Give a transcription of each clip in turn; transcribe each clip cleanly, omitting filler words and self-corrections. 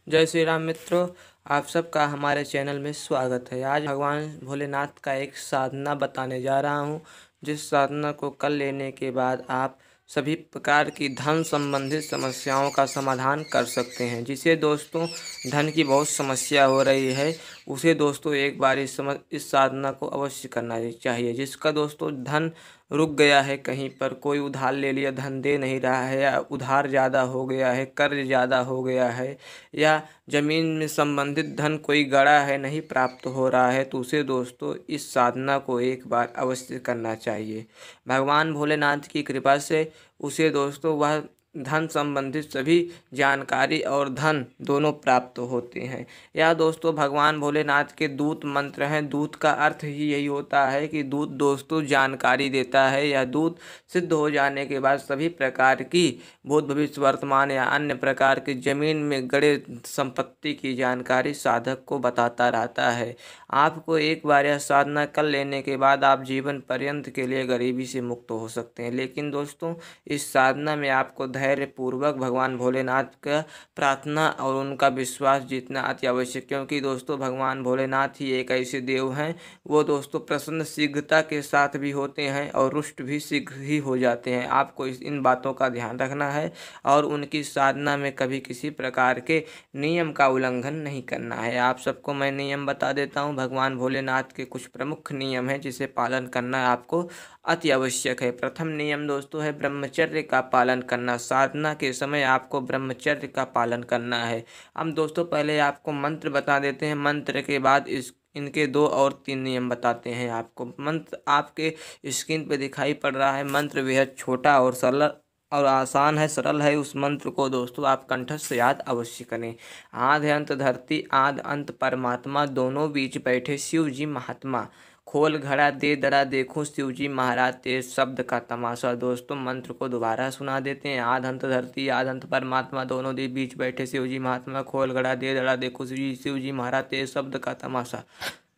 जय श्री राम मित्रों, आप सबका हमारे चैनल में स्वागत है। आज भगवान भोलेनाथ का एक साधना बताने जा रहा हूँ, जिस साधना को कर लेने के बाद आप सभी प्रकार की धन संबंधित समस्याओं का समाधान कर सकते हैं। जिसे दोस्तों धन की बहुत समस्या हो रही है, उसे दोस्तों एक बार इस साधना को अवश्य करना चाहिए। जिसका दोस्तों धन रुक गया है, कहीं पर कोई उधार ले लिया, धन दे नहीं रहा है, या उधार ज़्यादा हो गया है, कर्ज ज़्यादा हो गया है, या जमीन में संबंधित धन कोई गड़ा है, नहीं प्राप्त हो रहा है, तो उसे दोस्तों इस साधना को एक बार अवश्य करना चाहिए। भगवान भोलेनाथ की कृपा से उसे दोस्तों वह धन संबंधित सभी जानकारी और धन दोनों प्राप्त होते हैं। यह दोस्तों भगवान भोलेनाथ के दूत मंत्र हैं। दूत का अर्थ ही यही होता है कि दूत दोस्तों जानकारी देता है। यह दूत सिद्ध हो जाने के बाद सभी प्रकार की भूत भविष्य वर्तमान या अन्य प्रकार की जमीन में गड़े संपत्ति की जानकारी साधक को बताता रहता है। आपको एक बार यह साधना कर लेने के बाद आप जीवन पर्यंत के लिए गरीबी से मुक्त हो सकते हैं। लेकिन दोस्तों इस साधना में आपको धैर्य पूर्वक भगवान भोलेनाथ का प्रार्थना और उनका विश्वास जीतना अति आवश्यक, क्योंकि दोस्तों भगवान भोलेनाथ ही एक ऐसे देव हैं, वो दोस्तों प्रसन्न शीघ्रता के साथ भी होते हैं और रुष्ट भी शीघ्र ही हो जाते हैं। आपको इन बातों का ध्यान रखना है और उनकी साधना में कभी किसी प्रकार के नियम का उल्लंघन नहीं करना है। आप सबको मैं नियम बता देता हूँ। भगवान भोलेनाथ के कुछ प्रमुख नियम हैं जिसे पालन करना आपको अति आवश्यक है। प्रथम नियम दोस्तों है ब्रह्मचर्य का पालन करना। साधना के समय आपको ब्रह्मचर्य का पालन करना है। हम दोस्तों पहले आपको मंत्र बता देते हैं, मंत्र के बाद इनके 2 और 3 नियम बताते हैं आपको। मंत्र आपके स्क्रीन पे दिखाई पड़ रहा है। मंत्र बेहद छोटा और सरल और आसान है, सरल है। उस मंत्र को दोस्तों आप कंठस्थ याद अवश्य करें। आद्य अंत धरती आद्य अंत परमात्मा, दोनों बीच बैठे शिव जी महात्मा, खोल घड़ा दे दरा देखूं शिव जी महाराज तेज शब्द का तमाशा। दोस्तों मंत्र को दोबारा सुना देते हैं। आद्य अंत धरती आद्य अंत परमात्मा, दोनों बीच बैठे शिव जी महात्मा, खोल घड़ा दे दरा देखूं शिव जी महाराज तेज शब्द का तमाशा।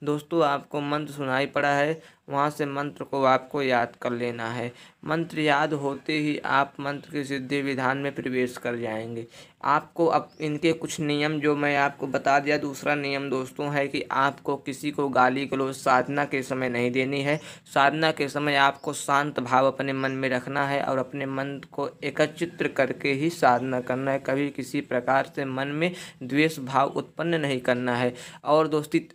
दोस्तों आपको मंत्र सुनाई पड़ा है, वहाँ से मंत्र को आपको याद कर लेना है। मंत्र याद होते ही आप मंत्र के सिद्धि विधान में प्रवेश कर जाएंगे। आपको अब इनके कुछ नियम जो मैं आपको बता दिया। दूसरा नियम दोस्तों है कि आपको किसी को गाली गलौज साधना के समय नहीं देनी है। साधना के समय आपको शांत भाव अपने मन में रखना है और अपने मन को एकत्रित करके ही साधना करना है। कभी किसी प्रकार से मन में द्वेष भाव उत्पन्न नहीं करना है। और दोस्ती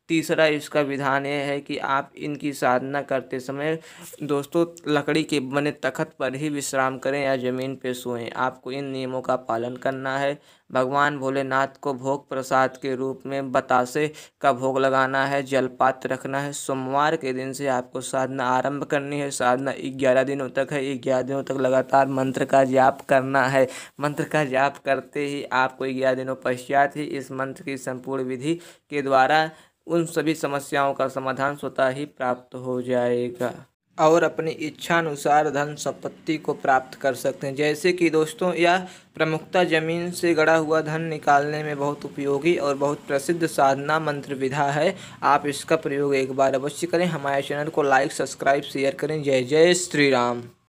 तीसरा इसका विधान यह है कि आप इनकी साधना करते समय दोस्तों लकड़ी के बने तख्त पर ही विश्राम करें या ज़मीन पे सोएं। आपको इन नियमों का पालन करना है। भगवान भोलेनाथ को भोग प्रसाद के रूप में बतासे का भोग लगाना है, जलपात्र रखना है। सोमवार के दिन से आपको साधना आरंभ करनी है। साधना 11 दिनों तक है। 11 दिनों तक लगातार मंत्र का जाप करना है। मंत्र का जाप करते ही आपको 11 दिनों पश्चात ही इस मंत्र की संपूर्ण विधि के द्वारा उन सभी समस्याओं का समाधान स्वतः ही प्राप्त हो जाएगा और अपनी इच्छा अनुसार धन संपत्ति को प्राप्त कर सकते हैं। जैसे कि दोस्तों यह प्रमुखता जमीन से गड़ा हुआ धन निकालने में बहुत उपयोगी और बहुत प्रसिद्ध साधना मंत्र विधा है। आप इसका प्रयोग एक बार अवश्य करें। हमारे चैनल को लाइक सब्सक्राइब शेयर करें। जय जय श्री राम।